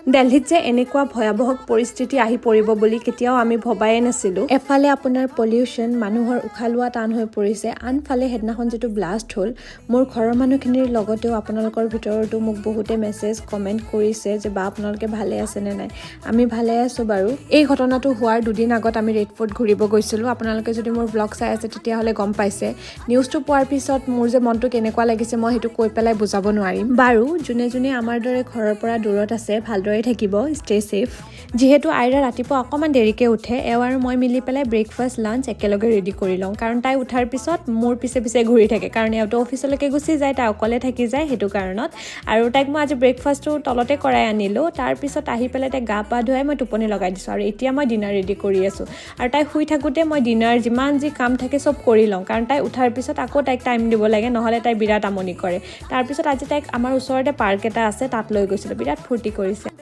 দিল্লীত যে এনেকুৱা ভয়াৱহ পৰিস্থিতি আহি পৰিব বুলি কেতিয়াও আমি ভবাই নাছিলোঁ। এফালে আপোনাৰ পলিউশ্যন, মানুহৰ উশাহ লোৱা টান হৈ পৰিছে, আনফালে সেইদিনাখন যিটো ব্লাষ্ট হ'ল, মোৰ ঘৰৰ মানুহখিনিৰ লগতেও আপোনালোকৰ ভিতৰতো মোক বহুতে মেছেজ কমেণ্ট কৰিছে যে বা আপোনালোকে ভালে আছেনে নাই। আমি ভালে আছোঁ বাৰু। এই ঘটনাটো হোৱাৰ দুদিন আগত আমি ৰেড ফৰ্ট ঘূৰিব গৈছিলোঁ। আপোনালোকে যদি মোৰ ব্লগ চাই আছে তেতিয়াহ'লে গম পাইছে। নিউজটো পোৱাৰ পিছত মোৰ যে মনটো কেনেকুৱা লাগিছে মই সেইটো কৈ পেলাই বুজাব নোৱাৰিম। বাৰু যোনে যোনে আমাৰ দৰে ঘৰৰ পৰা দূৰত আছে ভালদৰে থাকিব, ষ্টে ছেফ। যিহেতু আইৰা ৰাতিপুৱা অকণমান দেৰিকৈ উঠে, এওঁ আৰু মই মিলি পেলাই ব্ৰেকফাষ্ট লাঞ্চ একেলগে ৰেডি কৰি লওঁ, কাৰণ তাই উঠাৰ পিছত মোৰ পিছে পিছে ঘূৰি থাকে, কাৰণ এওঁতো অফিচলৈকে গুচি যায়, তাই অকলে থাকি যায় সেইটো কাৰণত। আৰু তাইক মই আজি ব্ৰেকফাষ্টটো তলতে কৰাই আনিলোঁ, তাৰপিছত আহি পেলাই তাইক গা পা ধুৱাই মই টোপনি লগাই দিছোঁ, আৰু এতিয়া মই ডিনাৰ ৰেডি কৰি আছোঁ। আৰু তাই শুই থাকোঁতে মই ডিনাৰ যিমান যি কাম থাকে চব কৰি লওঁ, কাৰণ তাই উঠাৰ পিছত আকৌ তাইক টাইম দিব লাগে, নহ'লে তাই বিৰাট আমনি কৰে। তাৰপিছত আজি তাইক আমাৰ ওচৰতে পাৰ্ক এটা আছে তাত লৈ গৈছিলোঁ, বিৰাট ফূৰ্তি কৰিছে।